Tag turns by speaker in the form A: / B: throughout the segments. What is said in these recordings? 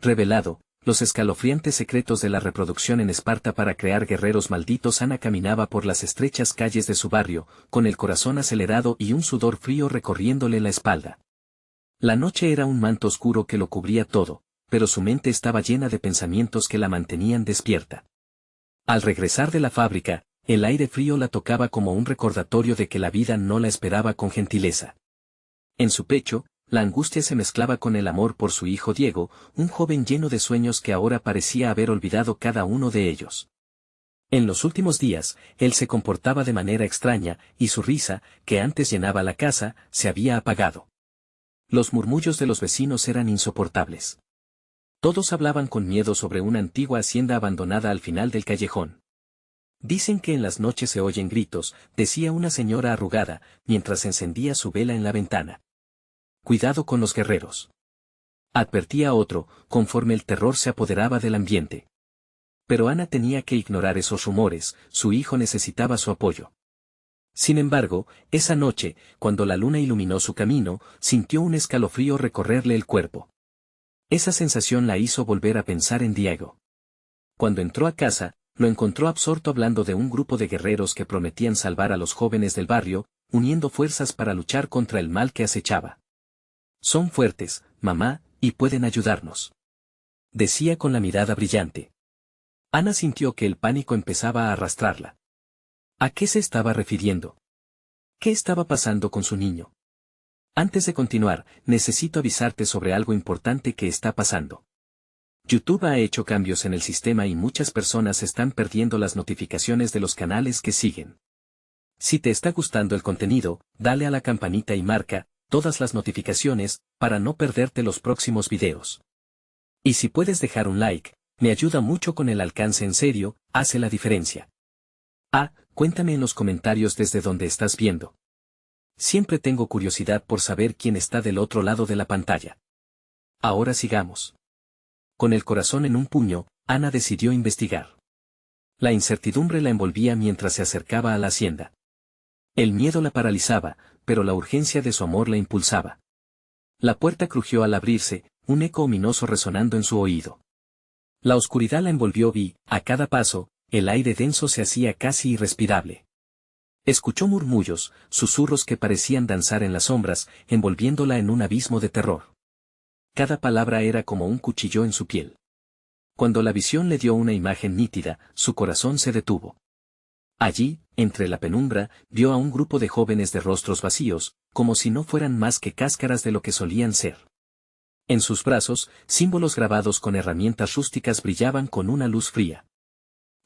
A: revelado los escalofriantes secretos de la reproducción en Esparta para crear guerreros malditos. Ana caminaba por las estrechas calles de su barrio, con el corazón acelerado y un sudor frío recorriéndole la espalda. La noche era un manto oscuro que lo cubría todo, pero su mente estaba llena de pensamientos que la mantenían despierta. Al regresar de la fábrica, el aire frío la tocaba como un recordatorio de que la vida no la esperaba con gentileza. En su pecho, la angustia se mezclaba con el amor por su hijo Diego, un joven lleno de sueños que ahora parecía haber olvidado cada uno de ellos. En los últimos días, él se comportaba de manera extraña, y su risa, que antes llenaba la casa, se había apagado. Los murmullos de los vecinos eran insoportables. Todos hablaban con miedo sobre una antigua hacienda abandonada al final del callejón. Dicen que en las noches se oyen gritos, decía una señora arrugada, mientras encendía su vela en la ventana. Cuidado con los guerreros. Advertía otro, conforme el terror se apoderaba del ambiente. Pero Ana tenía que ignorar esos rumores, su hijo necesitaba su apoyo. Sin embargo, esa noche, cuando la luna iluminó su camino, sintió un escalofrío recorrerle el cuerpo. Esa sensación la hizo volver a pensar en Diego. Cuando entró a casa, lo encontró absorto hablando de un grupo de guerreros que prometían salvar a los jóvenes del barrio, uniendo fuerzas para luchar contra el mal que acechaba. Son fuertes, mamá, y pueden ayudarnos, decía con la mirada brillante. Ana sintió que el pánico empezaba a arrastrarla. ¿A qué se estaba refiriendo? ¿Qué estaba pasando con su niño? Antes de continuar, necesito avisarte sobre algo importante que está pasando. YouTube ha hecho cambios en el sistema y muchas personas están perdiendo las notificaciones de los canales que siguen. Si te está gustando el contenido, dale a la campanita y marca todas las notificaciones, para no perderte los próximos videos. Y si puedes dejar un like, me ayuda mucho con el alcance. En serio, hace la diferencia. Cuéntame en los comentarios desde donde estás viendo. Siempre tengo curiosidad por saber quién está del otro lado de la pantalla. Ahora sigamos. Con el corazón en un puño, Ana decidió investigar. La incertidumbre la envolvía mientras se acercaba a la hacienda. El miedo la paralizaba, pero la urgencia de su amor la impulsaba. La puerta crujió al abrirse, un eco ominoso resonando en su oído. La oscuridad la envolvió y, a cada paso, el aire denso se hacía casi irrespirable. Escuchó murmullos, susurros que parecían danzar en las sombras, envolviéndola en un abismo de terror. Cada palabra era como un cuchillo en su piel. Cuando la visión le dio una imagen nítida, su corazón se detuvo. Allí, entre la penumbra, vio a un grupo de jóvenes de rostros vacíos, como si no fueran más que cáscaras de lo que solían ser. En sus brazos, símbolos grabados con herramientas rústicas brillaban con una luz fría.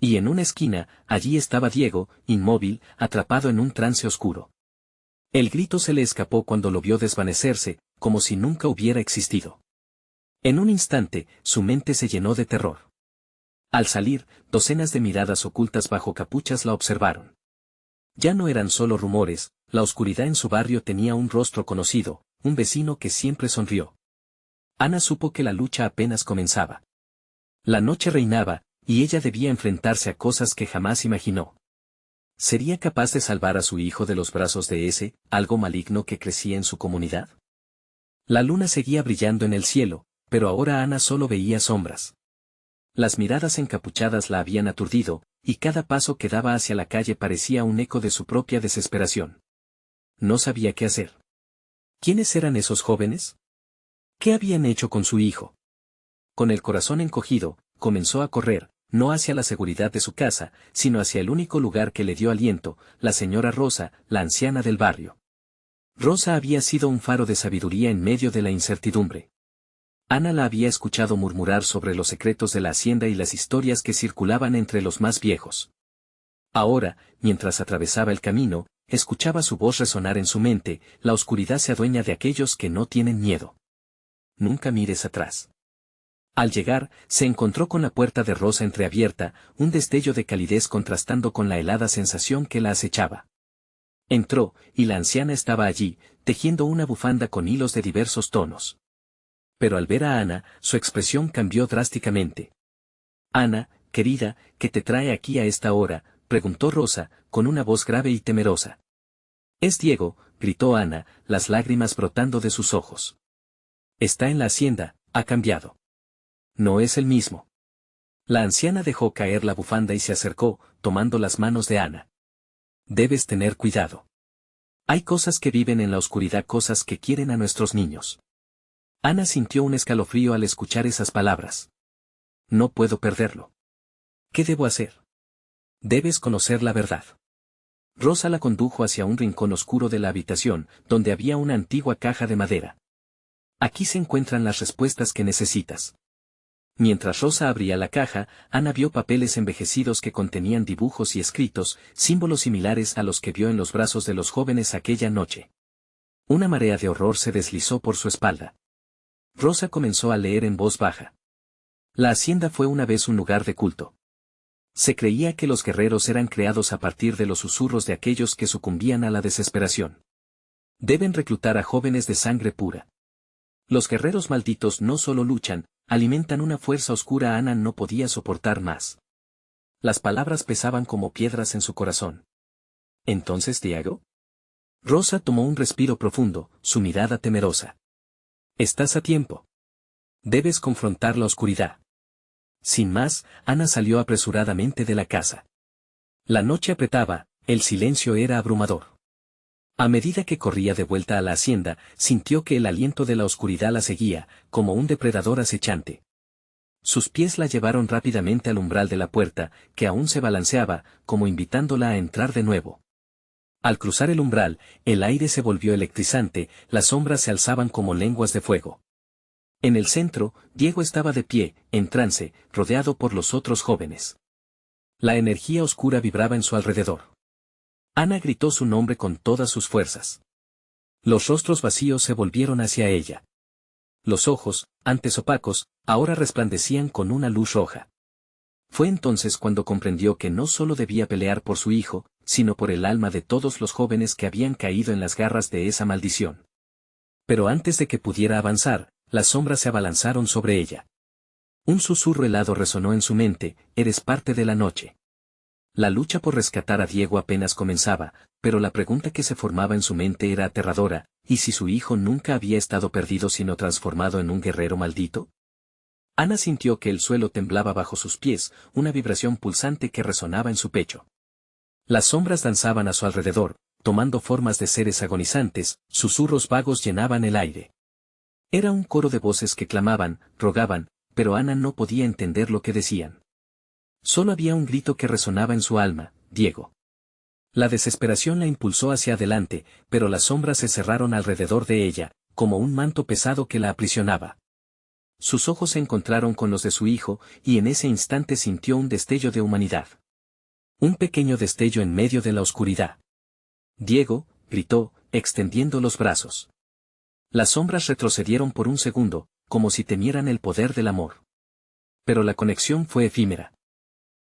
A: Y en una esquina, allí estaba Diego, inmóvil, atrapado en un trance oscuro. El grito se le escapó cuando lo vio desvanecerse, como si nunca hubiera existido. En un instante, su mente se llenó de terror. Al salir, docenas de miradas ocultas bajo capuchas la observaron. Ya no eran solo rumores, la oscuridad en su barrio tenía un rostro conocido, un vecino que siempre sonrió. Ana supo que la lucha apenas comenzaba. La noche reinaba, y ella debía enfrentarse a cosas que jamás imaginó. ¿Sería capaz de salvar a su hijo de los brazos de ese, algo maligno que crecía en su comunidad? La luna seguía brillando en el cielo, pero ahora Ana solo veía sombras. Las miradas encapuchadas la habían aturdido, y cada paso que daba hacia la calle parecía un eco de su propia desesperación. No sabía qué hacer. ¿Quiénes eran esos jóvenes? ¿Qué habían hecho con su hijo? Con el corazón encogido, comenzó a correr, no hacia la seguridad de su casa, sino hacia el único lugar que le dio aliento, la señora Rosa, la anciana del barrio. Rosa había sido un faro de sabiduría en medio de la incertidumbre. Ana la había escuchado murmurar sobre los secretos de la hacienda y las historias que circulaban entre los más viejos. Ahora, mientras atravesaba el camino, escuchaba su voz resonar en su mente: la oscuridad se adueña de aquellos que no tienen miedo. Nunca mires atrás. Al llegar, se encontró con la puerta de Rosa entreabierta, un destello de calidez contrastando con la helada sensación que la acechaba. Entró, y la anciana estaba allí, tejiendo una bufanda con hilos de diversos tonos. Pero al ver a Ana, su expresión cambió drásticamente. «Ana, querida, ¿qué te trae aquí a esta hora?», preguntó Rosa, con una voz grave y temerosa. «Es Diego», gritó Ana, las lágrimas brotando de sus ojos. «Está en la hacienda, ha cambiado. No es el mismo. La anciana dejó caer la bufanda y se acercó, tomando las manos de Ana. Debes tener cuidado. Hay cosas que viven en la oscuridad, cosas que quieren a nuestros niños. Ana sintió un escalofrío al escuchar esas palabras. No puedo perderlo. ¿Qué debo hacer? Debes conocer la verdad. Rosa la condujo hacia un rincón oscuro de la habitación, donde había una antigua caja de madera. Aquí se encuentran las respuestas que necesitas. Mientras Rosa abría la caja, Ana vio papeles envejecidos que contenían dibujos y escritos, símbolos similares a los que vio en los brazos de los jóvenes aquella noche. Una marea de horror se deslizó por su espalda. Rosa comenzó a leer en voz baja. La hacienda fue una vez un lugar de culto. Se creía que los guerreros eran creados a partir de los susurros de aquellos que sucumbían a la desesperación. Deben reclutar a jóvenes de sangre pura. Los guerreros malditos no solo luchan, alimentan una fuerza oscura. Ana no podía soportar más. Las palabras pesaban como piedras en su corazón. ¿Entonces Diego? Rosa tomó un respiro profundo, su mirada temerosa. Estás a tiempo. Debes confrontar la oscuridad. Sin más, Ana salió apresuradamente de la casa. La noche apretaba, el silencio era abrumador. A medida que corría de vuelta a la hacienda, sintió que el aliento de la oscuridad la seguía, como un depredador acechante. Sus pies la llevaron rápidamente al umbral de la puerta, que aún se balanceaba, como invitándola a entrar de nuevo. Al cruzar el umbral, el aire se volvió electrizante, las sombras se alzaban como lenguas de fuego. En el centro, Diego estaba de pie, en trance, rodeado por los otros jóvenes. La energía oscura vibraba en su alrededor. Ana gritó su nombre con todas sus fuerzas. Los rostros vacíos se volvieron hacia ella. Los ojos, antes opacos, ahora resplandecían con una luz roja. Fue entonces cuando comprendió que no solo debía pelear por su hijo, sino por el alma de todos los jóvenes que habían caído en las garras de esa maldición. Pero antes de que pudiera avanzar, las sombras se abalanzaron sobre ella. Un susurro helado resonó en su mente: eres parte de la noche. La lucha por rescatar a Diego apenas comenzaba, pero la pregunta que se formaba en su mente era aterradora: ¿y si su hijo nunca había estado perdido sino transformado en un guerrero maldito? Ana sintió que el suelo temblaba bajo sus pies, una vibración pulsante que resonaba en su pecho. Las sombras danzaban a su alrededor, tomando formas de seres agonizantes, susurros vagos llenaban el aire. Era un coro de voces que clamaban, rogaban, pero Ana no podía entender lo que decían. Solo había un grito que resonaba en su alma: Diego. La desesperación la impulsó hacia adelante, pero las sombras se cerraron alrededor de ella, como un manto pesado que la aprisionaba. Sus ojos se encontraron con los de su hijo, y en ese instante sintió un destello de humanidad. Un pequeño destello en medio de la oscuridad. Diego, gritó, extendiendo los brazos. Las sombras retrocedieron por un segundo, como si temieran el poder del amor. Pero la conexión fue efímera.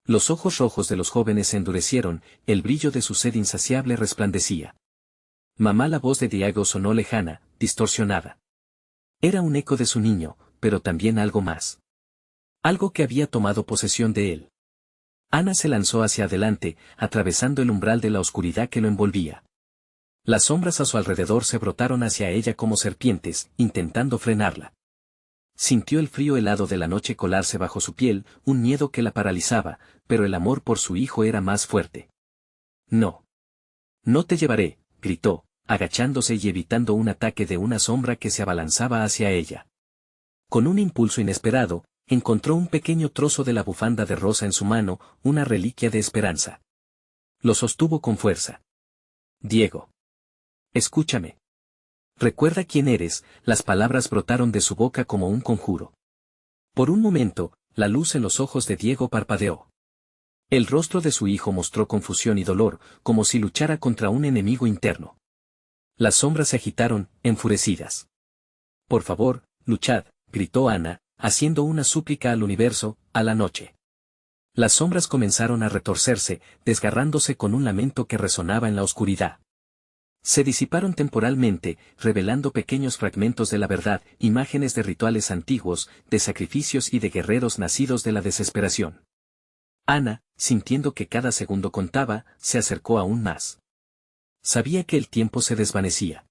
A: Los ojos rojos de los jóvenes se endurecieron, el brillo de su sed insaciable resplandecía. Mamá, la voz de Diego sonó lejana, distorsionada. Era un eco de su niño, pero también algo más. Algo que había tomado posesión de él. Ana se lanzó hacia adelante, atravesando el umbral de la oscuridad que lo envolvía. Las sombras a su alrededor se brotaron hacia ella como serpientes, intentando frenarla. Sintió el frío helado de la noche colarse bajo su piel, un miedo que la paralizaba, pero el amor por su hijo era más fuerte. No. No te llevaré, gritó, agachándose y evitando un ataque de una sombra que se abalanzaba hacia ella. Con un impulso inesperado, encontró un pequeño trozo de la bufanda de Rosa en su mano, una reliquia de esperanza. Lo sostuvo con fuerza. Diego. Escúchame. Recuerda quién eres. Las palabras brotaron de su boca como un conjuro. Por un momento, la luz en los ojos de Diego parpadeó. El rostro de su hijo mostró confusión y dolor, como si luchara contra un enemigo interno. Las sombras se agitaron, enfurecidas. Por favor, luchad, gritó Ana, haciendo una súplica al universo, a la noche. Las sombras comenzaron a retorcerse, desgarrándose con un lamento que resonaba en la oscuridad. Se disiparon temporalmente, revelando pequeños fragmentos de la verdad, imágenes de rituales antiguos, de sacrificios y de guerreros nacidos de la desesperación. Ana, sintiendo que cada segundo contaba, se acercó aún más. Sabía que el tiempo se desvanecía.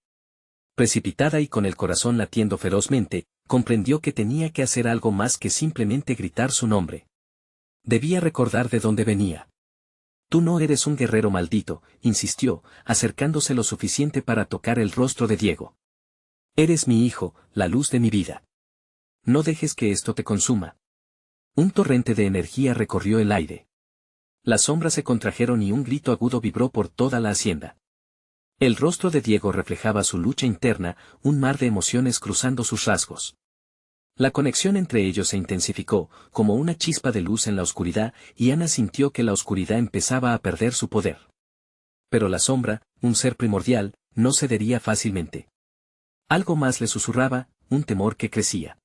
A: Precipitada y con el corazón latiendo ferozmente, comprendió que tenía que hacer algo más que simplemente gritar su nombre. Debía recordar de dónde venía. Tú no eres un guerrero maldito, insistió, acercándose lo suficiente para tocar el rostro de Diego. Eres mi hijo, la luz de mi vida. No dejes que esto te consuma. Un torrente de energía recorrió el aire. Las sombras se contrajeron y un grito agudo vibró por toda la hacienda. El rostro de Diego reflejaba su lucha interna, un mar de emociones cruzando sus rasgos. La conexión entre ellos se intensificó, como una chispa de luz en la oscuridad, y Ana sintió que la oscuridad empezaba a perder su poder. Pero la sombra, un ser primordial, no cedería fácilmente. Algo más le susurraba, un temor que crecía.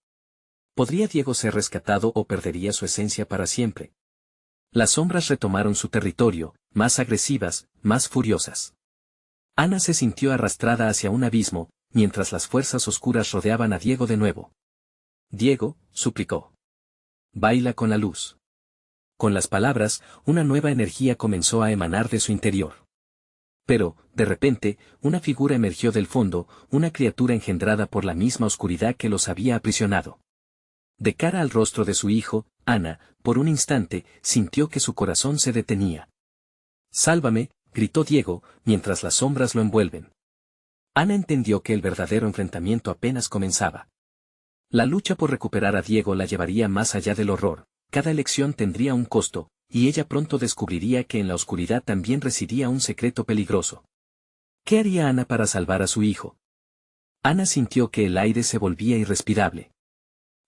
A: ¿Podría Diego ser rescatado o perdería su esencia para siempre? Las sombras retomaron su territorio, más agresivas, más furiosas. Ana se sintió arrastrada hacia un abismo, mientras las fuerzas oscuras rodeaban a Diego de nuevo. Diego, suplicó. Baila con la luz. Con las palabras, una nueva energía comenzó a emanar de su interior. Pero, de repente, una figura emergió del fondo, una criatura engendrada por la misma oscuridad que los había aprisionado. De cara al rostro de su hijo, Ana, por un instante, sintió que su corazón se detenía. «Sálvame», gritó Diego, mientras las sombras lo envuelven. Ana entendió que el verdadero enfrentamiento apenas comenzaba. La lucha por recuperar a Diego la llevaría más allá del horror, cada elección tendría un costo, y ella pronto descubriría que en la oscuridad también residía un secreto peligroso. ¿Qué haría Ana para salvar a su hijo? Ana sintió que el aire se volvía irrespirable.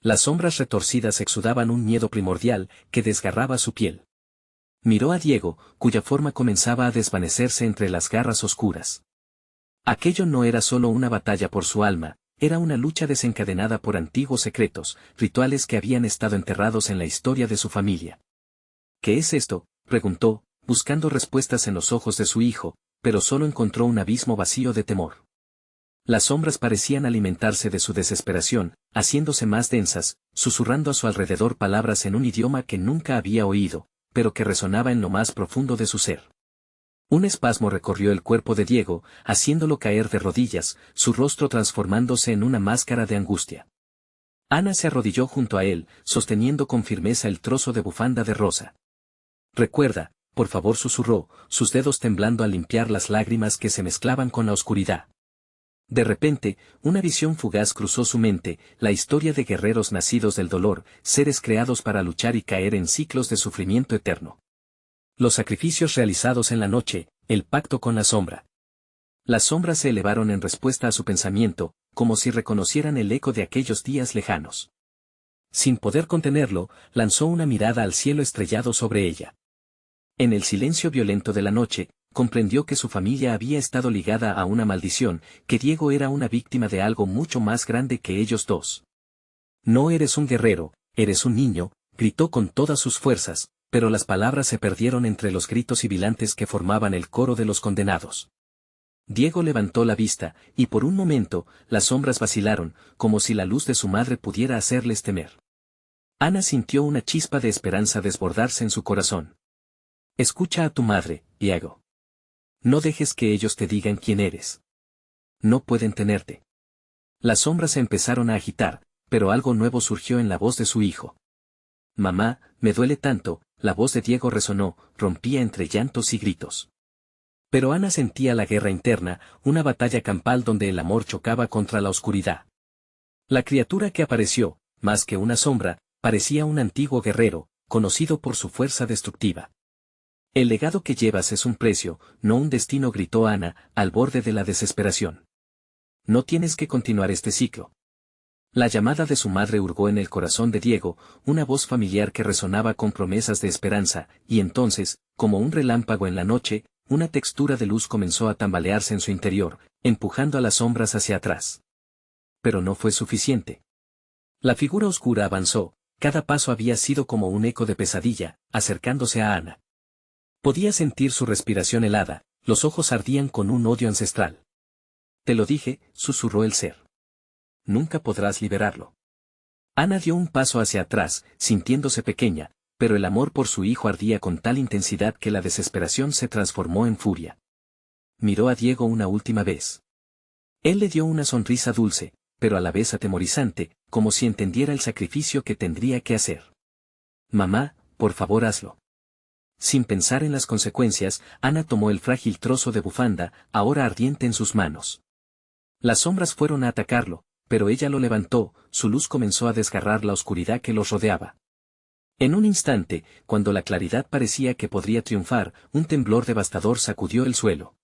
A: Las sombras retorcidas exudaban un miedo primordial que desgarraba su piel. Miró a Diego, cuya forma comenzaba a desvanecerse entre las garras oscuras. Aquello no era solo una batalla por su alma, era una lucha desencadenada por antiguos secretos, rituales que habían estado enterrados en la historia de su familia. ¿Qué es esto?, preguntó, buscando respuestas en los ojos de su hijo, pero solo encontró un abismo vacío de temor. Las sombras parecían alimentarse de su desesperación, haciéndose más densas, susurrando a su alrededor palabras en un idioma que nunca había oído, pero que resonaba en lo más profundo de su ser. Un espasmo recorrió el cuerpo de Diego, haciéndolo caer de rodillas, su rostro transformándose en una máscara de angustia. Ana se arrodilló junto a él, sosteniendo con firmeza el trozo de bufanda de rosa. «Recuerda, por favor», susurró, sus dedos temblando al limpiar las lágrimas que se mezclaban con la oscuridad. De repente, una visión fugaz cruzó su mente, la historia de guerreros nacidos del dolor, seres creados para luchar y caer en ciclos de sufrimiento eterno. Los sacrificios realizados en la noche, el pacto con la sombra. Las sombras se elevaron en respuesta a su pensamiento, como si reconocieran el eco de aquellos días lejanos. Sin poder contenerlo, lanzó una mirada al cielo estrellado sobre ella. En el silencio violento de la noche, comprendió que su familia había estado ligada a una maldición, que Diego era una víctima de algo mucho más grande que ellos dos. «No eres un guerrero, eres un niño», gritó con todas sus fuerzas, pero las palabras se perdieron entre los gritos sibilantes que formaban el coro de los condenados. Diego levantó la vista, y por un momento, las sombras vacilaron, como si la luz de su madre pudiera hacerles temer. Ana sintió una chispa de esperanza desbordarse en su corazón. «Escucha a tu madre, Diego. No dejes que ellos te digan quién eres. No pueden tenerte». Las sombras se empezaron a agitar, pero algo nuevo surgió en la voz de su hijo. «Mamá, me duele tanto», la voz de Diego resonó, rompía entre llantos y gritos. Pero Ana sentía la guerra interna, una batalla campal donde el amor chocaba contra la oscuridad. La criatura que apareció, más que una sombra, parecía un antiguo guerrero, conocido por su fuerza destructiva. «El legado que llevas es un precio, no un destino», gritó Ana, al borde de la desesperación. «No tienes que continuar este ciclo». La llamada de su madre hurgó en el corazón de Diego, una voz familiar que resonaba con promesas de esperanza, y entonces, como un relámpago en la noche, una textura de luz comenzó a tambalearse en su interior, empujando a las sombras hacia atrás. Pero no fue suficiente. La figura oscura avanzó, cada paso había sido como un eco de pesadilla, acercándose a Ana. Podía sentir su respiración helada, los ojos ardían con un odio ancestral. «Te lo dije», susurró el ser. «Nunca podrás liberarlo». Ana dio un paso hacia atrás, sintiéndose pequeña, pero el amor por su hijo ardía con tal intensidad que la desesperación se transformó en furia. Miró a Diego una última vez. Él le dio una sonrisa dulce, pero a la vez atemorizante, como si entendiera el sacrificio que tendría que hacer. Mamá, por favor hazlo. Sin pensar en las consecuencias, Ana tomó el frágil trozo de bufanda, ahora ardiente en sus manos. Las sombras fueron a atacarlo, pero ella lo levantó, su luz comenzó a desgarrar la oscuridad que los rodeaba. En un instante, cuando la claridad parecía que podría triunfar, un temblor devastador sacudió el suelo.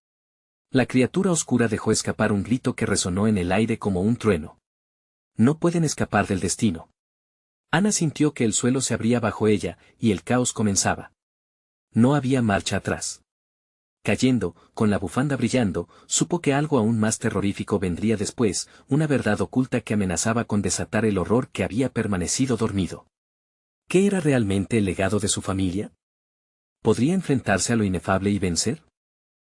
A: La criatura oscura dejó escapar un grito que resonó en el aire como un trueno. No pueden escapar del destino. Ana sintió que el suelo se abría bajo ella, y el caos comenzaba. No había marcha atrás. Cayendo, con la bufanda brillando, supo que algo aún más terrorífico vendría después, una verdad oculta que amenazaba con desatar el horror que había permanecido dormido. ¿Qué era realmente el legado de su familia? ¿Podría enfrentarse a lo inefable y vencer?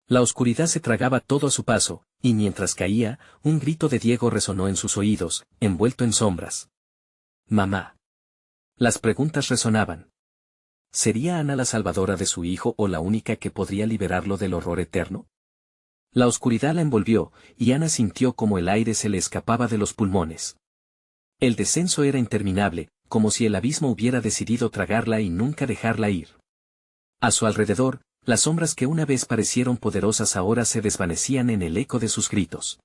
A: La oscuridad se tragaba todo a su paso, y mientras caía, un grito de Diego resonó en sus oídos, envuelto en sombras. Mamá. Las preguntas resonaban. ¿Sería Ana la salvadora de su hijo o la única que podría liberarlo del horror eterno? La oscuridad la envolvió, y Ana sintió como el aire se le escapaba de los pulmones. El descenso era interminable, como si el abismo hubiera decidido tragarla y nunca dejarla ir. A su alrededor, las sombras que una vez parecieron poderosas ahora se desvanecían en el eco de sus gritos.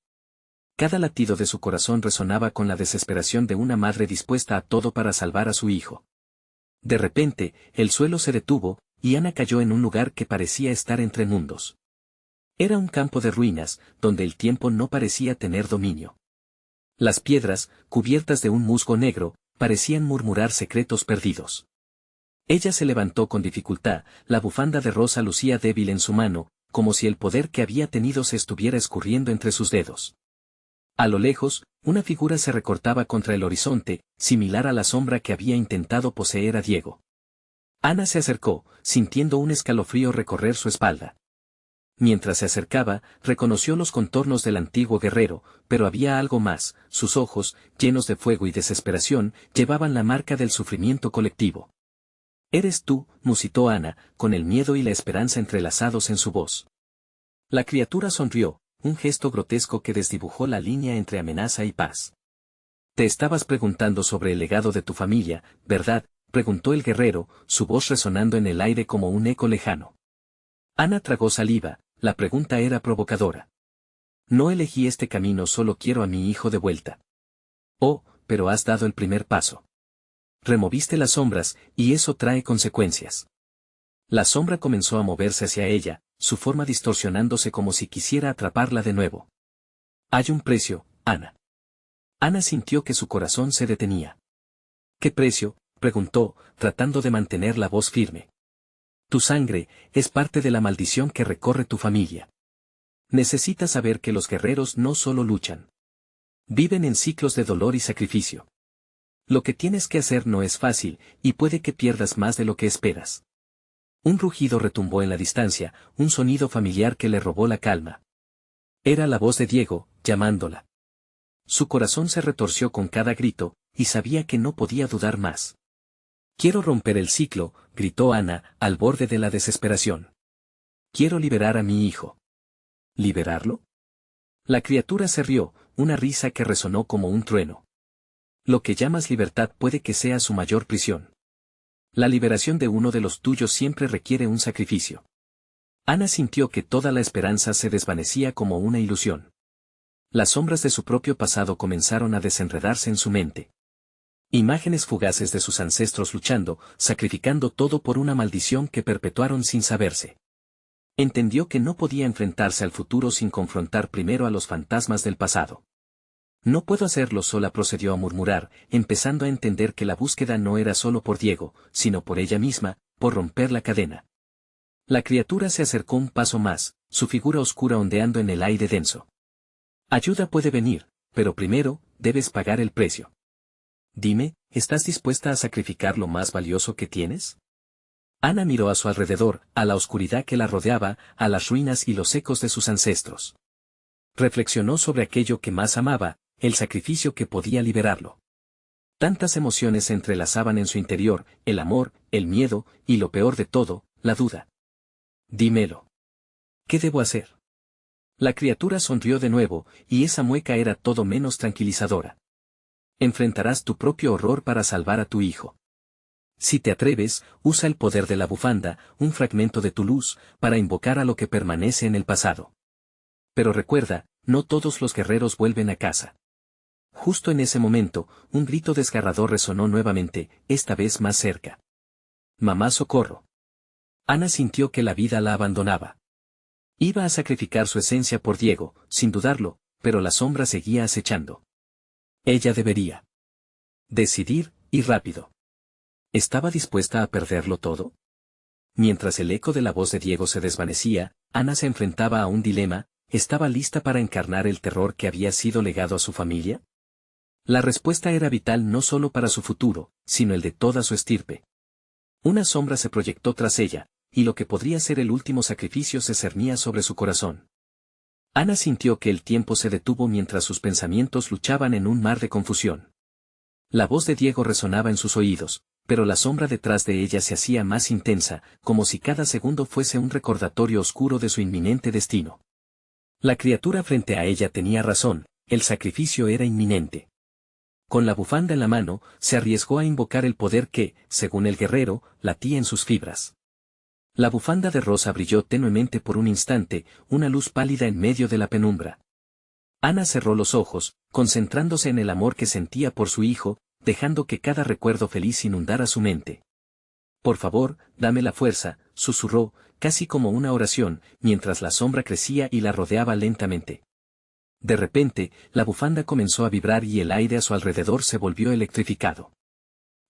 A: Cada latido de su corazón resonaba con la desesperación de una madre dispuesta a todo para salvar a su hijo. De repente, el suelo se detuvo, y Ana cayó en un lugar que parecía estar entre mundos. Era un campo de ruinas, donde el tiempo no parecía tener dominio. Las piedras, cubiertas de un musgo negro, parecían murmurar secretos perdidos. Ella se levantó con dificultad, la bufanda de rosa lucía débil en su mano, como si el poder que había tenido se estuviera escurriendo entre sus dedos. A lo lejos, una figura se recortaba contra el horizonte, similar a la sombra que había intentado poseer a Diego. Ana se acercó, sintiendo un escalofrío recorrer su espalda. Mientras se acercaba, reconoció los contornos del antiguo guerrero, pero había algo más, sus ojos, llenos de fuego y desesperación, llevaban la marca del sufrimiento colectivo. «Eres tú», musitó Ana, con el miedo y la esperanza entrelazados en su voz. La criatura sonrió, un gesto grotesco que desdibujó la línea entre amenaza y paz. «Te estabas preguntando sobre el legado de tu familia, ¿verdad?», preguntó el guerrero, su voz resonando en el aire como un eco lejano. Ana tragó saliva, la pregunta era provocadora. «No elegí este camino, solo quiero a mi hijo de vuelta». «Oh, pero has dado el primer paso. Removiste las sombras, y eso trae consecuencias». La sombra comenzó a moverse hacia ella, su forma distorsionándose como si quisiera atraparla de nuevo. «Hay un precio, Ana». Ana sintió que su corazón se detenía. «¿Qué precio?», preguntó, tratando de mantener la voz firme. «Tu sangre es parte de la maldición que recorre tu familia. Necesitas saber que los guerreros no solo luchan. Viven en ciclos de dolor y sacrificio. Lo que tienes que hacer no es fácil, y puede que pierdas más de lo que esperas». Un rugido retumbó en la distancia, un sonido familiar que le robó la calma. Era la voz de Diego, llamándola. Su corazón se retorció con cada grito, y sabía que no podía dudar más. «Quiero romper el ciclo», gritó Ana, al borde de la desesperación. «Quiero liberar a mi hijo». ¿Liberarlo? La criatura se rió, una risa que resonó como un trueno. «Lo que llamas libertad puede que sea su mayor prisión. La liberación de uno de los tuyos siempre requiere un sacrificio». Ana sintió que toda la esperanza se desvanecía como una ilusión. Las sombras de su propio pasado comenzaron a desenredarse en su mente. Imágenes fugaces de sus ancestros luchando, sacrificando todo por una maldición que perpetuaron sin saberse. Entendió que no podía enfrentarse al futuro sin confrontar primero a los fantasmas del pasado. «No puedo hacerlo sola», procedió a murmurar, empezando a entender que la búsqueda no era solo por Diego, sino por ella misma, por romper la cadena. La criatura se acercó un paso más, su figura oscura ondeando en el aire denso. «Ayuda puede venir, pero primero, debes pagar el precio. Dime, ¿estás dispuesta a sacrificar lo más valioso que tienes?». Ana miró a su alrededor, a la oscuridad que la rodeaba, a las ruinas y los ecos de sus ancestros. Reflexionó sobre aquello que más amaba, el sacrificio que podía liberarlo. Tantas emociones se entrelazaban en su interior, el amor, el miedo, y lo peor de todo, la duda. «Dímelo. ¿Qué debo hacer?». La criatura sonrió de nuevo, y esa mueca era todo menos tranquilizadora. Enfrentarás tu propio horror para salvar a tu hijo. Si te atreves, usa el poder de la bufanda, un fragmento de tu luz, para invocar a lo que permanece en el pasado. Pero recuerda, no todos los guerreros vuelven a casa. Justo en ese momento, un grito desgarrador resonó nuevamente, esta vez más cerca. «Mamá, socorro». Ana sintió que la vida la abandonaba. Iba a sacrificar su esencia por Diego, sin dudarlo, pero la sombra seguía acechando. Ella debería decidir, y rápido. ¿Estaba dispuesta a perderlo todo? Mientras el eco de la voz de Diego se desvanecía, Ana se enfrentaba a un dilema. ¿Estaba lista para encarnar el terror que había sido legado a su familia? La respuesta era vital no solo para su futuro, sino el de toda su estirpe. Una sombra se proyectó tras ella, y lo que podría ser el último sacrificio se cernía sobre su corazón. Ana sintió que el tiempo se detuvo mientras sus pensamientos luchaban en un mar de confusión. La voz de Diego resonaba en sus oídos, pero la sombra detrás de ella se hacía más intensa, como si cada segundo fuese un recordatorio oscuro de su inminente destino. La criatura frente a ella tenía razón, el sacrificio era inminente. Con la bufanda en la mano, se arriesgó a invocar el poder que, según el guerrero, latía en sus fibras. La bufanda de rosa brilló tenuemente por un instante, una luz pálida en medio de la penumbra. Ana cerró los ojos, concentrándose en el amor que sentía por su hijo, dejando que cada recuerdo feliz inundara su mente. «Por favor, dame la fuerza», susurró, casi como una oración, mientras la sombra crecía y la rodeaba lentamente. De repente, la bufanda comenzó a vibrar y el aire a su alrededor se volvió electrificado.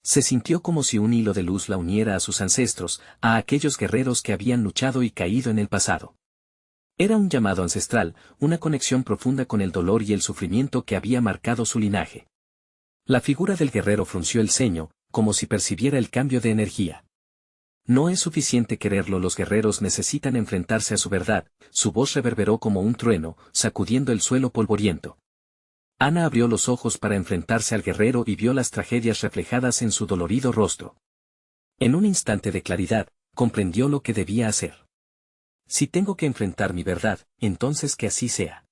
A: Se sintió como si un hilo de luz la uniera a sus ancestros, a aquellos guerreros que habían luchado y caído en el pasado. Era un llamado ancestral, una conexión profunda con el dolor y el sufrimiento que había marcado su linaje. La figura del guerrero frunció el ceño, como si percibiera el cambio de energía. No es suficiente quererlo, los guerreros necesitan enfrentarse a su verdad. Su voz reverberó como un trueno, sacudiendo el suelo polvoriento. Ana abrió los ojos para enfrentarse al guerrero y vio las tragedias reflejadas en su dolorido rostro. En un instante de claridad, comprendió lo que debía hacer. Si tengo que enfrentar mi verdad, entonces que así sea.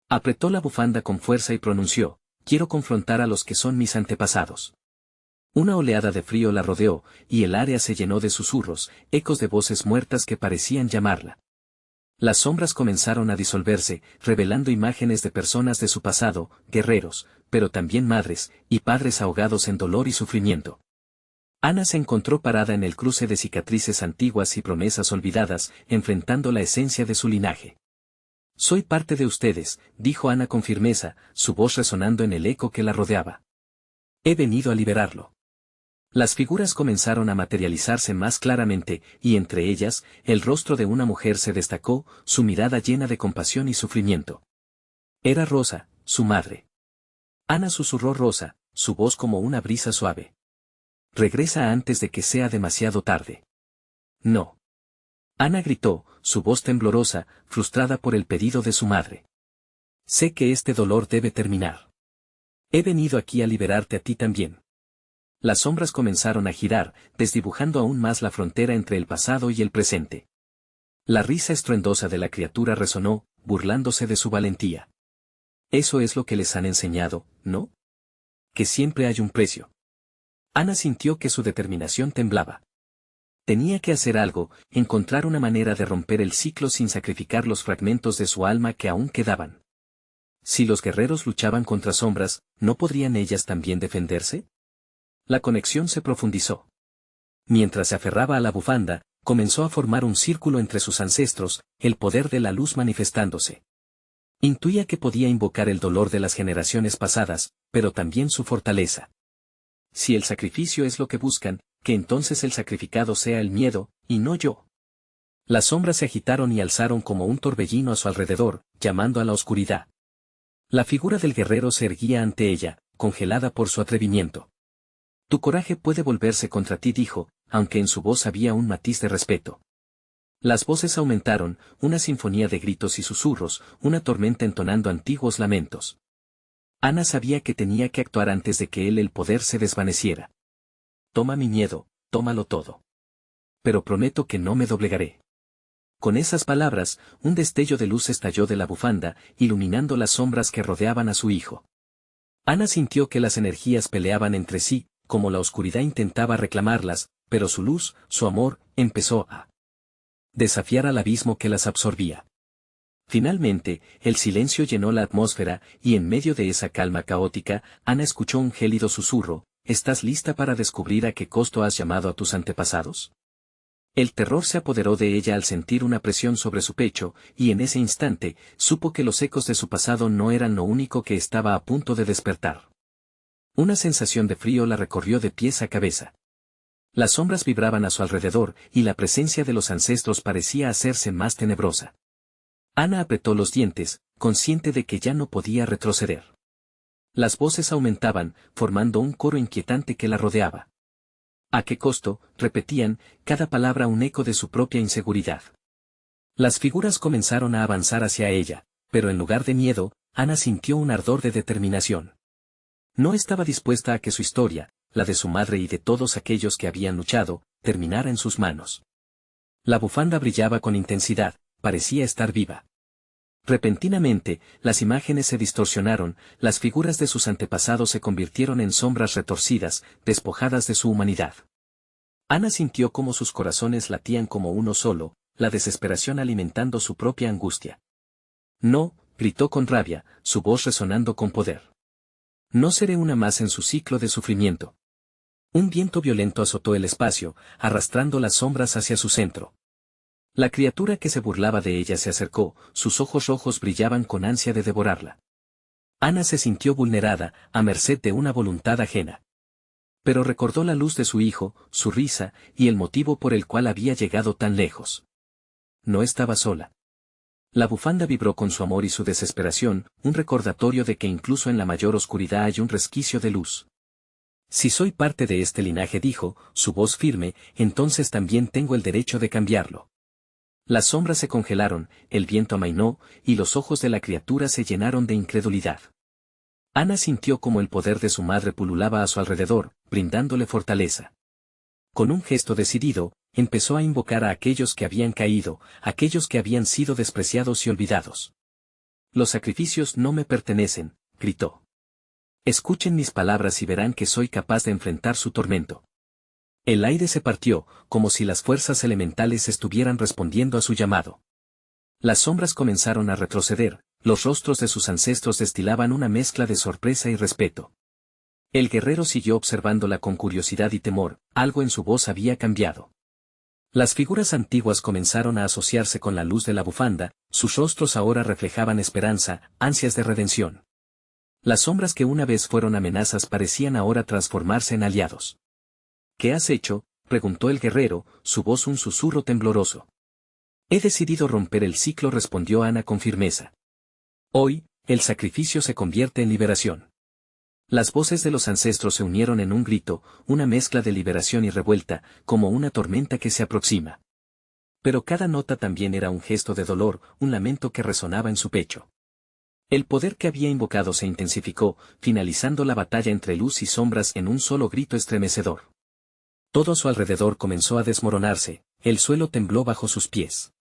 A: Apretó la bufanda con fuerza y pronunció: quiero confrontar a los que son mis antepasados. Una oleada de frío la rodeó, y el área se llenó de susurros, ecos de voces muertas que parecían llamarla. Las sombras comenzaron a disolverse, revelando imágenes de personas de su pasado, guerreros, pero también madres y padres ahogados en dolor y sufrimiento. Ana se encontró parada en el cruce de cicatrices antiguas y promesas olvidadas, enfrentando la esencia de su linaje. «Soy parte de ustedes», dijo Ana con firmeza, su voz resonando en el eco que la rodeaba. «He venido a liberarlo». Las figuras comenzaron a materializarse más claramente, y entre ellas, el rostro de una mujer se destacó, su mirada llena de compasión y sufrimiento. Era Rosa, su madre. Ana susurró Rosa, su voz como una brisa suave. «Regresa antes de que sea demasiado tarde». «No». Ana gritó, su voz temblorosa, frustrada por el pedido de su madre. «Sé que este dolor debe terminar. He venido aquí a liberarte a ti también». Las sombras comenzaron a girar, desdibujando aún más la frontera entre el pasado y el presente. La risa estruendosa de la criatura resonó, burlándose de su valentía. «Eso es lo que les han enseñado, ¿no? Que siempre hay un precio». Ana sintió que su determinación temblaba. Tenía que hacer algo, encontrar una manera de romper el ciclo sin sacrificar los fragmentos de su alma que aún quedaban. Si los guerreros luchaban contra sombras, ¿no podrían ellas también defenderse? La conexión se profundizó. Mientras se aferraba a la bufanda, comenzó a formar un círculo entre sus ancestros, el poder de la luz manifestándose. Intuía que podía invocar el dolor de las generaciones pasadas, pero también su fortaleza. Si el sacrificio es lo que buscan, que entonces el sacrificado sea el miedo, y no yo. Las sombras se agitaron y alzaron como un torbellino a su alrededor, llamando a la oscuridad. La figura del guerrero se erguía ante ella, congelada por su atrevimiento. «Tu coraje puede volverse contra ti», dijo, aunque en su voz había un matiz de respeto. Las voces aumentaron, una sinfonía de gritos y susurros, una tormenta entonando antiguos lamentos. Ana sabía que tenía que actuar antes de que el poder se desvaneciera. «Toma mi miedo, tómalo todo. Pero prometo que no me doblegaré». Con esas palabras, un destello de luz estalló de la bufanda, iluminando las sombras que rodeaban a su hijo. Ana sintió que las energías peleaban entre sí, como la oscuridad intentaba reclamarlas, pero su luz, su amor, empezó a desafiar al abismo que las absorbía. Finalmente, el silencio llenó la atmósfera, y en medio de esa calma caótica, Ana escuchó un gélido susurro: ¿estás lista para descubrir a qué costo has llamado a tus antepasados? El terror se apoderó de ella al sentir una presión sobre su pecho, y en ese instante, supo que los ecos de su pasado no eran lo único que estaba a punto de despertar. Una sensación de frío la recorrió de pies a cabeza. Las sombras vibraban a su alrededor, y la presencia de los ancestros parecía hacerse más tenebrosa. Ana apretó los dientes, consciente de que ya no podía retroceder. Las voces aumentaban, formando un coro inquietante que la rodeaba. ¿A qué costo?, repetían, cada palabra un eco de su propia inseguridad. Las figuras comenzaron a avanzar hacia ella, pero en lugar de miedo, Ana sintió un ardor de determinación. No estaba dispuesta a que su historia, la de su madre y de todos aquellos que habían luchado, terminara en sus manos. La bufanda brillaba con intensidad, parecía estar viva. Repentinamente, las imágenes se distorsionaron, las figuras de sus antepasados se convirtieron en sombras retorcidas, despojadas de su humanidad. Ana sintió cómo sus corazones latían como uno solo, la desesperación alimentando su propia angustia. No, gritó con rabia, su voz resonando con poder. No seré una más en su ciclo de sufrimiento. Un viento violento azotó el espacio, arrastrando las sombras hacia su centro. La criatura que se burlaba de ella se acercó, sus ojos rojos brillaban con ansia de devorarla. Ana se sintió vulnerada, a merced de una voluntad ajena. Pero recordó la luz de su hijo, su risa, y el motivo por el cual había llegado tan lejos. No estaba sola. La bufanda vibró con su amor y su desesperación, un recordatorio de que incluso en la mayor oscuridad hay un resquicio de luz. Si soy parte de este linaje, dijo, su voz firme, entonces también tengo el derecho de cambiarlo. Las sombras se congelaron, el viento amainó, y los ojos de la criatura se llenaron de incredulidad. Ana sintió como el poder de su madre pululaba a su alrededor, brindándole fortaleza. Con un gesto decidido, empezó a invocar a aquellos que habían caído, aquellos que habían sido despreciados y olvidados. Los sacrificios no me pertenecen, gritó. Escuchen mis palabras y verán que soy capaz de enfrentar su tormento. El aire se partió, como si las fuerzas elementales estuvieran respondiendo a su llamado. Las sombras comenzaron a retroceder, los rostros de sus ancestros destilaban una mezcla de sorpresa y respeto. El guerrero siguió observándola con curiosidad y temor, algo en su voz había cambiado. Las figuras antiguas comenzaron a asociarse con la luz de la bufanda, sus rostros ahora reflejaban esperanza, ansias de redención. Las sombras que una vez fueron amenazas parecían ahora transformarse en aliados. ¿Qué has hecho?, preguntó el guerrero, su voz un susurro tembloroso. He decidido romper el ciclo, respondió Ana con firmeza. Hoy, el sacrificio se convierte en liberación. Las voces de los ancestros se unieron en un grito, una mezcla de liberación y revuelta, como una tormenta que se aproxima. Pero cada nota también era un gesto de dolor, un lamento que resonaba en su pecho. El poder que había invocado se intensificó, finalizando la batalla entre luz y sombras en un solo grito estremecedor. Todo a su alrededor comenzó a desmoronarse, el suelo tembló bajo sus pies.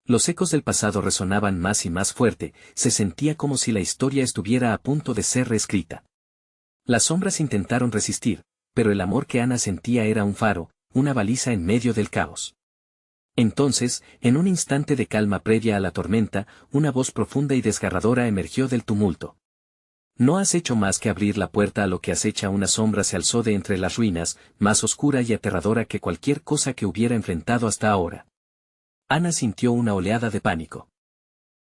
A: Los ecos del pasado resonaban más y más fuerte, se sentía como si la historia estuviera a punto de ser reescrita. Las sombras intentaron resistir, pero el amor que Ana sentía era un faro, una baliza en medio del caos. Entonces, en un instante de calma previa a la tormenta, una voz profunda y desgarradora emergió del tumulto. No has hecho más que abrir la puerta a lo que acecha. Una sombra se alzó de entre las ruinas, más oscura y aterradora que cualquier cosa que hubiera enfrentado hasta ahora. Ana sintió una oleada de pánico.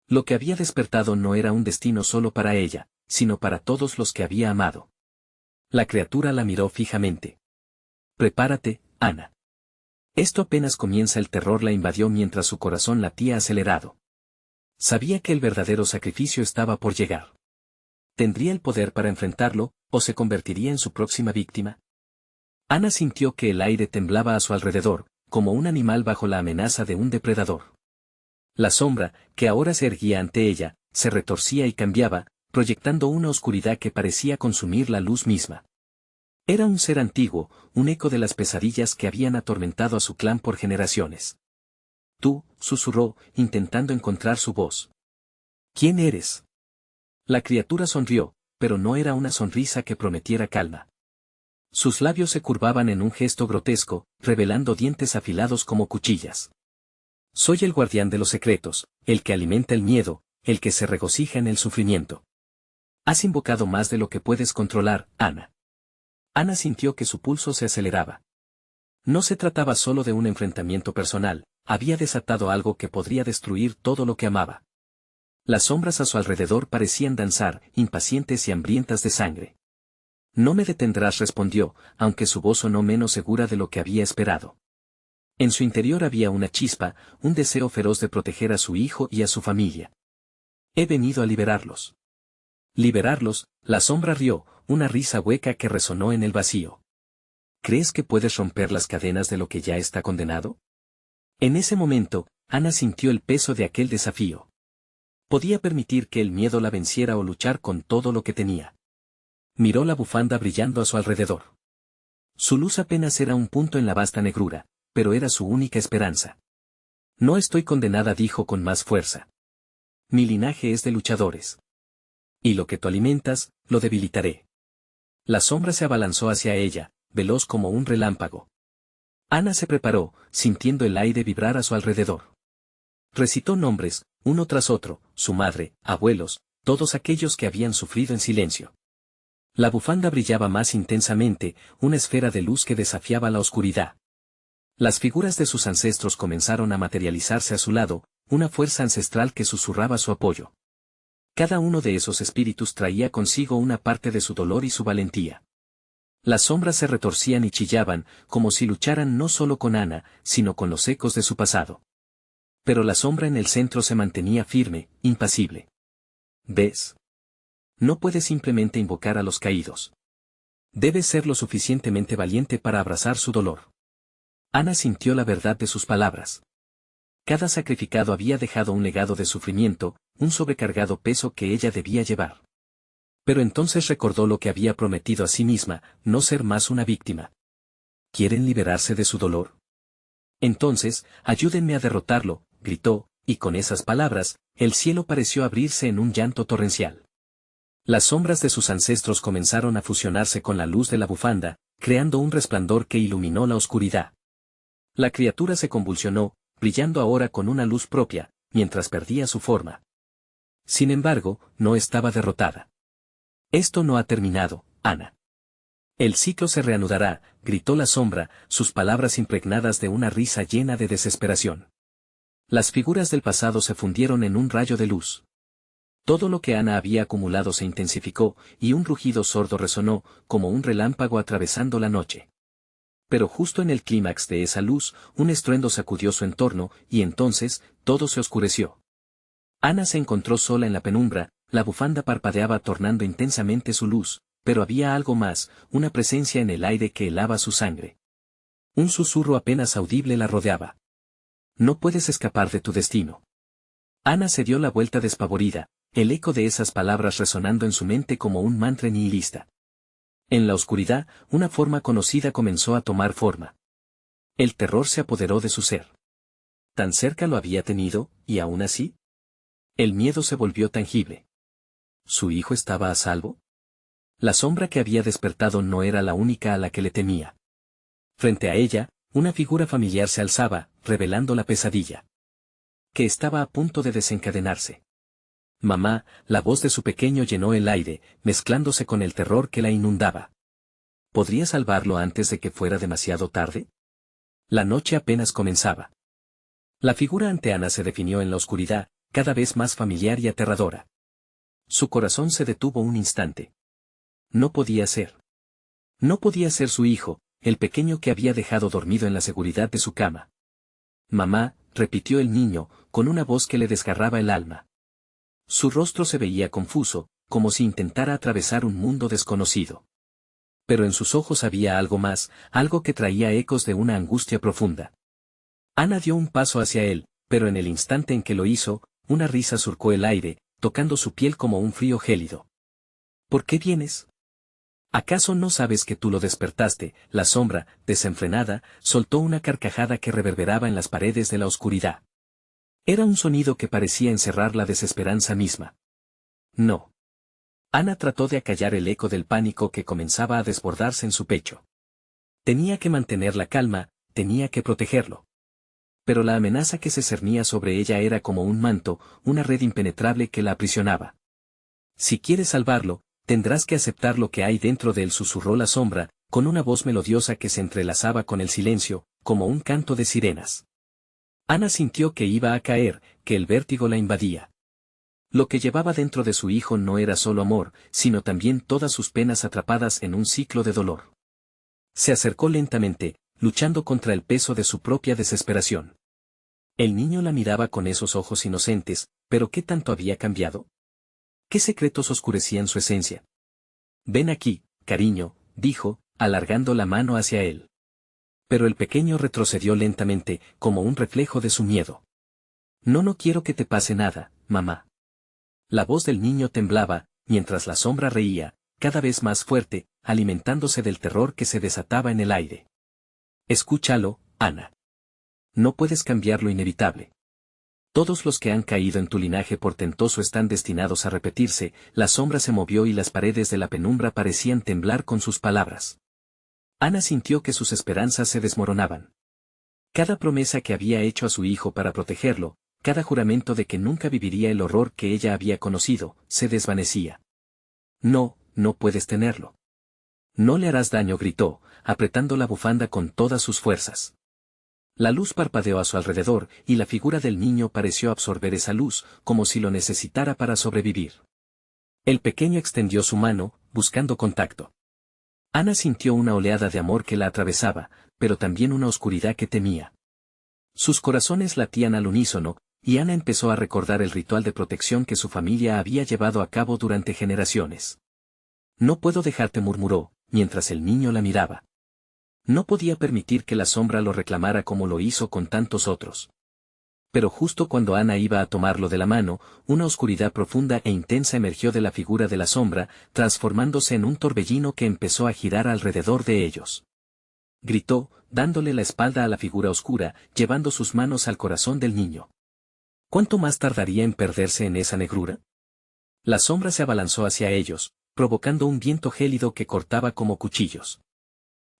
A: Lo que había despertado no era un destino solo para ella, sino para todos los que había amado. La criatura la miró fijamente. Prepárate, Ana. Esto apenas comienza. El terror la invadió mientras su corazón latía acelerado. Sabía que el verdadero sacrificio estaba por llegar. ¿Tendría el poder para enfrentarlo, o se convertiría en su próxima víctima? Ana sintió que el aire temblaba a su alrededor, como un animal bajo la amenaza de un depredador. La sombra, que ahora se erguía ante ella, se retorcía y cambiaba, proyectando una oscuridad que parecía consumir la luz misma. Era un ser antiguo, un eco de las pesadillas que habían atormentado a su clan por generaciones. Tú, susurró, intentando encontrar su voz. ¿Quién eres? La criatura sonrió, pero no era una sonrisa que prometiera calma. Sus labios se curvaban en un gesto grotesco, revelando dientes afilados como cuchillas. Soy el guardián de los secretos, el que alimenta el miedo, el que se regocija en el sufrimiento. Has invocado más de lo que puedes controlar, Ana. Ana sintió que su pulso se aceleraba. No se trataba solo de un enfrentamiento personal, había desatado algo que podría destruir todo lo que amaba. Las sombras a su alrededor parecían danzar, impacientes y hambrientas de sangre. No me detendrás, respondió, aunque su voz sonó menos segura de lo que había esperado. En su interior había una chispa, un deseo feroz de proteger a su hijo y a su familia. He venido a liberarlos. Liberarlos, la sombra rió, una risa hueca que resonó en el vacío. ¿Crees que puedes romper las cadenas de lo que ya está condenado? En ese momento, Ana sintió el peso de aquel desafío. Podía permitir que el miedo la venciera o luchar con todo lo que tenía. Miró la bufanda brillando a su alrededor. Su luz apenas era un punto en la vasta negrura, pero era su única esperanza. No estoy condenada, dijo con más fuerza. Mi linaje es de luchadores. Y lo que tú alimentas, lo debilitaré. La sombra se abalanzó hacia ella, veloz como un relámpago. Ana se preparó, sintiendo el aire vibrar a su alrededor. Recitó nombres, uno tras otro, su madre, abuelos, todos aquellos que habían sufrido en silencio. La bufanda brillaba más intensamente, una esfera de luz que desafiaba la oscuridad. Las figuras de sus ancestros comenzaron a materializarse a su lado, una fuerza ancestral que susurraba su apoyo. Cada uno de esos espíritus traía consigo una parte de su dolor y su valentía. Las sombras se retorcían y chillaban, como si lucharan no solo con Ana, sino con los ecos de su pasado. Pero la sombra en el centro se mantenía firme, impasible. ¿Ves? No puedes simplemente invocar a los caídos. Debes ser lo suficientemente valiente para abrazar su dolor. Ana sintió la verdad de sus palabras. Cada sacrificado había dejado un legado de sufrimiento, un sobrecargado peso que ella debía llevar. Pero entonces recordó lo que había prometido a sí misma, no ser más una víctima. ¿Quieren liberarse de su dolor? Entonces, ayúdenme a derrotarlo, gritó, y con esas palabras, el cielo pareció abrirse en un llanto torrencial. Las sombras de sus ancestros comenzaron a fusionarse con la luz de la bufanda, creando un resplandor que iluminó la oscuridad. La criatura se convulsionó, brillando ahora con una luz propia, mientras perdía su forma. Sin embargo, no estaba derrotada. Esto no ha terminado, Ana. El ciclo se reanudará, gritó la sombra, sus palabras impregnadas de una risa llena de desesperación. Las figuras del pasado se fundieron en un rayo de luz. Todo lo que Ana había acumulado se intensificó, y un rugido sordo resonó, como un relámpago atravesando la noche. Pero justo en el clímax de esa luz, un estruendo sacudió su entorno, y entonces, todo se oscureció. Ana se encontró sola en la penumbra, la bufanda parpadeaba tornando intensamente su luz, pero había algo más, una presencia en el aire que helaba su sangre. Un susurro apenas audible la rodeaba. No puedes escapar de tu destino. Ana se dio la vuelta despavorida, el eco de esas palabras resonando en su mente como un mantra nihilista. En la oscuridad, una forma conocida comenzó a tomar forma. El terror se apoderó de su ser. Tan cerca lo había tenido, y aún así. El miedo se volvió tangible. ¿Su hijo estaba a salvo? La sombra que había despertado no era la única a la que le temía. Frente a ella, una figura familiar se alzaba, revelando la pesadilla que estaba a punto de desencadenarse. Mamá, la voz de su pequeño llenó el aire, mezclándose con el terror que la inundaba. ¿Podría salvarlo antes de que fuera demasiado tarde? La noche apenas comenzaba. La figura ante Ana se definió en la oscuridad, cada vez más familiar y aterradora. Su corazón se detuvo un instante. No podía ser. No podía ser su hijo, el pequeño que había dejado dormido en la seguridad de su cama. Mamá, repitió el niño, con una voz que le desgarraba el alma. Su rostro se veía confuso, como si intentara atravesar un mundo desconocido. Pero en sus ojos había algo más, algo que traía ecos de una angustia profunda. Ana dio un paso hacia él, pero en el instante en que lo hizo, una risa surcó el aire, tocando su piel como un frío gélido. ¿Por qué vienes? ¿Acaso no sabes que tú lo despertaste? La sombra, desenfrenada, soltó una carcajada que reverberaba en las paredes de la oscuridad. Era un sonido que parecía encerrar la desesperanza misma. No. Ana trató de acallar el eco del pánico que comenzaba a desbordarse en su pecho. Tenía que mantener la calma, tenía que protegerlo. Pero la amenaza que se cernía sobre ella era como un manto, una red impenetrable que la aprisionaba. Si quieres salvarlo, tendrás que aceptar lo que hay dentro de él, susurró la sombra, con una voz melodiosa que se entrelazaba con el silencio, como un canto de sirenas. Ana sintió que iba a caer, que el vértigo la invadía. Lo que llevaba dentro de su hijo no era solo amor, sino también todas sus penas atrapadas en un ciclo de dolor. Se acercó lentamente, luchando contra el peso de su propia desesperación. El niño la miraba con esos ojos inocentes, pero ¿qué tanto había cambiado? ¿Qué secretos oscurecían su esencia? Ven aquí, cariño, dijo, alargando la mano hacia él. Pero el pequeño retrocedió lentamente, como un reflejo de su miedo. No quiero que te pase nada, mamá. La voz del niño temblaba, mientras la sombra reía, cada vez más fuerte, alimentándose del terror que se desataba en el aire. Escúchalo, Ana. No puedes cambiar lo inevitable. Todos los que han caído en tu linaje portentoso están destinados a repetirse. La sombra se movió y las paredes de la penumbra parecían temblar con sus palabras. Ana sintió que sus esperanzas se desmoronaban. Cada promesa que había hecho a su hijo para protegerlo, cada juramento de que nunca viviría el horror que ella había conocido, se desvanecía. No puedes tenerlo. No le harás daño, gritó, apretando la bufanda con todas sus fuerzas. La luz parpadeó a su alrededor, y la figura del niño pareció absorber esa luz, como si lo necesitara para sobrevivir. El pequeño extendió su mano, buscando contacto. Ana sintió una oleada de amor que la atravesaba, pero también una oscuridad que temía. Sus corazones latían al unísono, y Ana empezó a recordar el ritual de protección que su familia había llevado a cabo durante generaciones. No puedo dejarte, murmuró, mientras el niño la miraba. No podía permitir que la sombra lo reclamara como lo hizo con tantos otros. Pero justo cuando Ana iba a tomarlo de la mano, una oscuridad profunda e intensa emergió de la figura de la sombra, transformándose en un torbellino que empezó a girar alrededor de ellos. Gritó, dándole la espalda a la figura oscura, llevando sus manos al corazón del niño. ¿Cuánto más tardaría en perderse en esa negrura? La sombra se abalanzó hacia ellos, provocando un viento gélido que cortaba como cuchillos.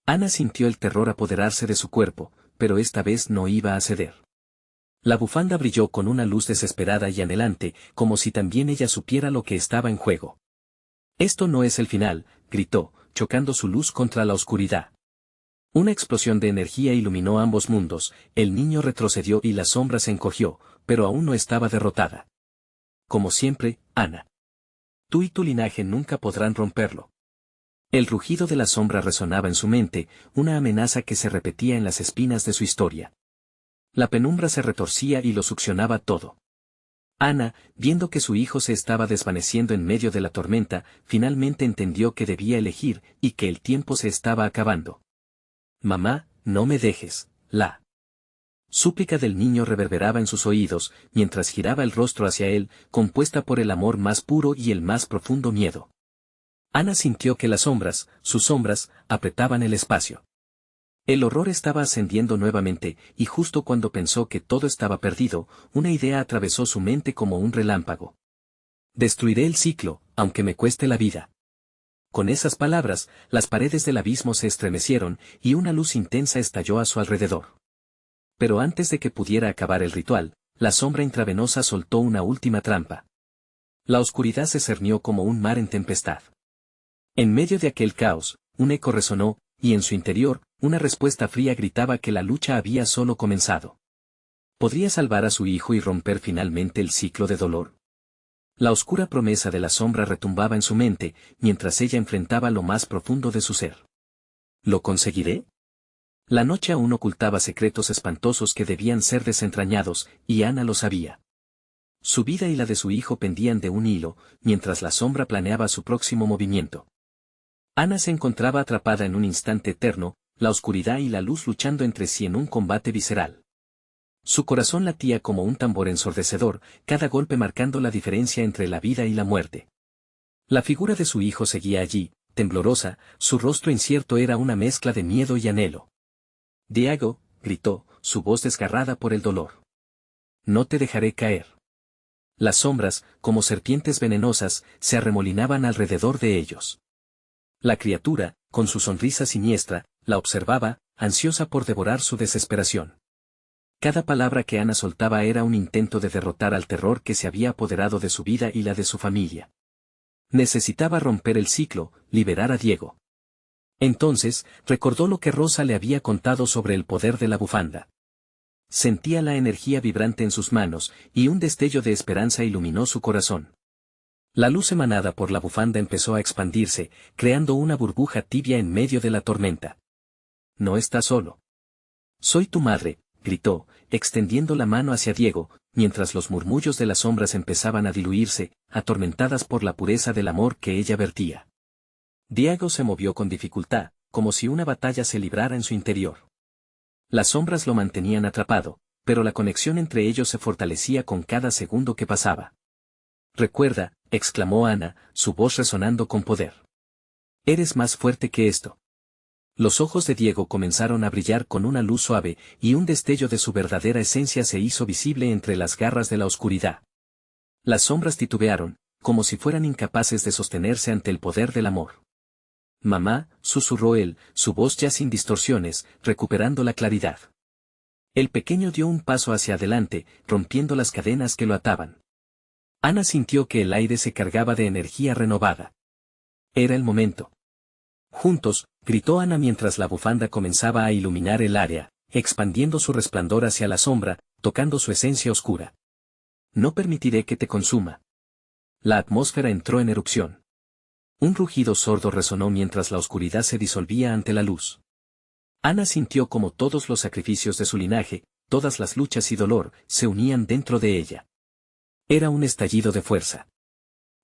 A: Ana sintió el terror apoderarse de su cuerpo, pero esta vez no iba a ceder. La bufanda brilló con una luz desesperada y anhelante, como si también ella supiera lo que estaba en juego. Esto no es el final, gritó, chocando su luz contra la oscuridad. Una explosión de energía iluminó ambos mundos, el niño retrocedió y la sombra se encogió, pero aún no estaba derrotada. Como siempre, Ana. Tú y tu linaje nunca podrán romperlo. El rugido de la sombra resonaba en su mente, una amenaza que se repetía en las espinas de su historia. La penumbra se retorcía y lo succionaba todo. Ana, viendo que su hijo se estaba desvaneciendo en medio de la tormenta, finalmente entendió que debía elegir y que el tiempo se estaba acabando. Mamá, no me dejes, la súplica del niño reverberaba en sus oídos, mientras giraba el rostro hacia él, compuesta por el amor más puro y el más profundo miedo. Ana sintió que las sombras, sus sombras, apretaban el espacio. El horror estaba ascendiendo nuevamente, y justo cuando pensó que todo estaba perdido, una idea atravesó su mente como un relámpago. Destruiré el ciclo, aunque me cueste la vida. Con esas palabras, las paredes del abismo se estremecieron, y una luz intensa estalló a su alrededor. Pero antes de que pudiera acabar el ritual, la sombra intravenosa soltó una última trampa. La oscuridad se cernió como un mar en tempestad. En medio de aquel caos, un eco resonó, y en su interior, una respuesta fría gritaba que la lucha había solo comenzado. ¿Podría salvar a su hijo y romper finalmente el ciclo de dolor? La oscura promesa de la sombra retumbaba en su mente, mientras ella enfrentaba lo más profundo de su ser. ¿Lo conseguiré? La noche aún ocultaba secretos espantosos que debían ser desentrañados, y Ana lo sabía. Su vida y la de su hijo pendían de un hilo, mientras la sombra planeaba su próximo movimiento. Ana se encontraba atrapada en un instante eterno, la oscuridad y la luz luchando entre sí en un combate visceral. Su corazón latía como un tambor ensordecedor, cada golpe marcando la diferencia entre la vida y la muerte. La figura de su hijo seguía allí, temblorosa, su rostro incierto era una mezcla de miedo y anhelo. Diego, gritó, su voz desgarrada por el dolor. No te dejaré caer. Las sombras, como serpientes venenosas, se arremolinaban alrededor de ellos. La criatura, con su sonrisa siniestra, la observaba, ansiosa por devorar su desesperación. Cada palabra que Ana soltaba era un intento de derrotar al terror que se había apoderado de su vida y la de su familia. Necesitaba romper el ciclo, liberar a Diego. Entonces, recordó lo que Rosa le había contado sobre el poder de la bufanda. Sentía la energía vibrante en sus manos, y un destello de esperanza iluminó su corazón. La luz emanada por la bufanda empezó a expandirse, creando una burbuja tibia en medio de la tormenta. No estás solo. Soy tu madre, gritó, extendiendo la mano hacia Diego, mientras los murmullos de las sombras empezaban a diluirse, atormentadas por la pureza del amor que ella vertía. Diego se movió con dificultad, como si una batalla se librara en su interior. Las sombras lo mantenían atrapado, pero la conexión entre ellos se fortalecía con cada segundo que pasaba. Recuerda, exclamó Ana, su voz resonando con poder. Eres más fuerte que esto. Los ojos de Diego comenzaron a brillar con una luz suave, y un destello de su verdadera esencia se hizo visible entre las garras de la oscuridad. Las sombras titubearon, como si fueran incapaces de sostenerse ante el poder del amor. Mamá, susurró él, su voz ya sin distorsiones, recuperando la claridad. El pequeño dio un paso hacia adelante, rompiendo las cadenas que lo ataban. Ana sintió que el aire se cargaba de energía renovada. Era el momento. Juntos, gritó Ana mientras la bufanda comenzaba a iluminar el área, expandiendo su resplandor hacia la sombra, tocando su esencia oscura. No permitiré que te consuma. La atmósfera entró en erupción. Un rugido sordo resonó mientras la oscuridad se disolvía ante la luz. Ana sintió como todos los sacrificios de su linaje, todas las luchas y dolor, se unían dentro de ella. Era un estallido de fuerza.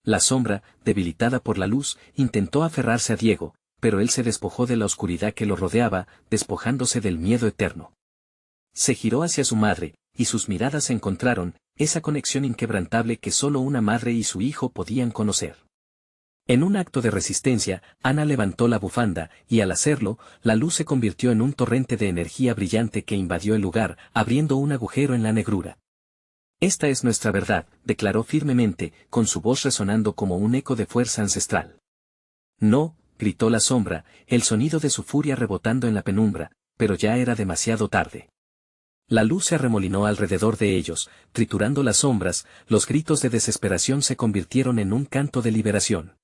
A: La sombra, debilitada por la luz, intentó aferrarse a Diego, pero él se despojó de la oscuridad que lo rodeaba, despojándose del miedo eterno. Se giró hacia su madre, y sus miradas se encontraron, esa conexión inquebrantable que solo una madre y su hijo podían conocer. En un acto de resistencia, Ana levantó la bufanda, y al hacerlo, la luz se convirtió en un torrente de energía brillante que invadió el lugar, abriendo un agujero en la negrura. Esta es nuestra verdad, declaró firmemente, con su voz resonando como un eco de fuerza ancestral. No, gritó la sombra, el sonido de su furia rebotando en la penumbra, pero ya era demasiado tarde. La luz se arremolinó alrededor de ellos, triturando las sombras, los gritos de desesperación se convirtieron en un canto de liberación.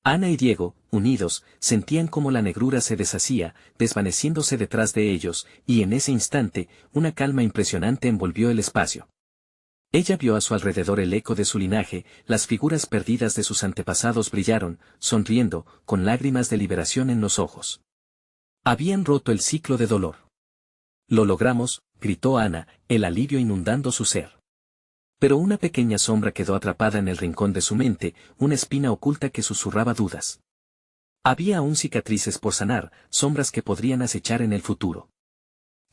A: Ana y Diego, unidos, sentían como la negrura se deshacía, desvaneciéndose detrás de ellos, y en ese instante, una calma impresionante envolvió el espacio. Ella vio a su alrededor el eco de su linaje, las figuras perdidas de sus antepasados brillaron, sonriendo, con lágrimas de liberación en los ojos. Habían roto el ciclo de dolor. Lo logramos, gritó Ana, el alivio inundando su ser. Pero una pequeña sombra quedó atrapada en el rincón de su mente, una espina oculta que susurraba dudas. Había aún cicatrices por sanar, sombras que podrían acechar en el futuro.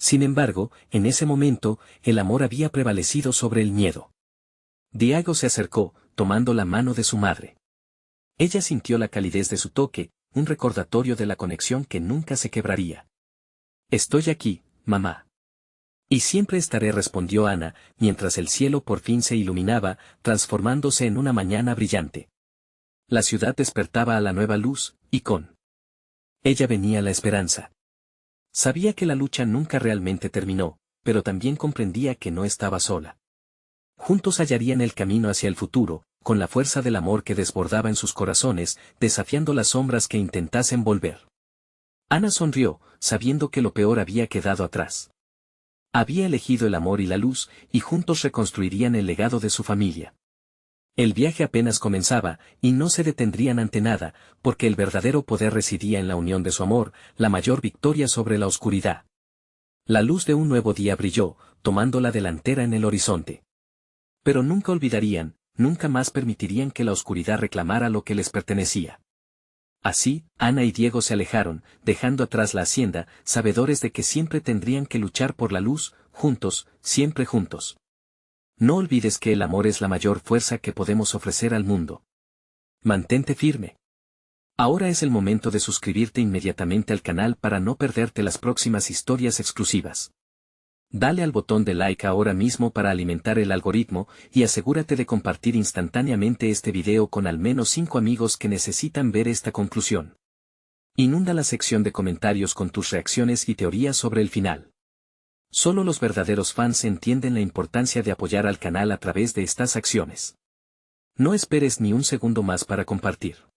A: Sin embargo, en ese momento, el amor había prevalecido sobre el miedo. Diego se acercó, tomando la mano de su madre. Ella sintió la calidez de su toque, un recordatorio de la conexión que nunca se quebraría. Estoy aquí, mamá. Y siempre estaré, respondió Ana, mientras el cielo por fin se iluminaba, transformándose en una mañana brillante. La ciudad despertaba a la nueva luz, y con ella venía la esperanza. Sabía que la lucha nunca realmente terminó, pero también comprendía que no estaba sola. Juntos hallarían el camino hacia el futuro, con la fuerza del amor que desbordaba en sus corazones, desafiando las sombras que intentasen volver. Ana sonrió, sabiendo que lo peor había quedado atrás. Había elegido el amor y la luz, y juntos reconstruirían el legado de su familia. El viaje apenas comenzaba, y no se detendrían ante nada, porque el verdadero poder residía en la unión de su amor, la mayor victoria sobre la oscuridad. La luz de un nuevo día brilló, tomando la delantera en el horizonte. Pero nunca olvidarían, nunca más permitirían que la oscuridad reclamara lo que les pertenecía. Así, Ana y Diego se alejaron, dejando atrás la hacienda, sabedores de que siempre tendrían que luchar por la luz, juntos, siempre juntos. No olvides que el amor es la mayor fuerza que podemos ofrecer al mundo. Mantente firme. Ahora es el momento de suscribirte inmediatamente al canal para no perderte las próximas historias exclusivas. Dale al botón de like ahora mismo para alimentar el algoritmo y asegúrate de compartir instantáneamente este video con al menos 5 amigos que necesitan ver esta conclusión. Inunda la sección de comentarios con tus reacciones y teorías sobre el final. Solo los verdaderos fans entienden la importancia de apoyar al canal a través de estas acciones. No esperes ni un segundo más para compartir.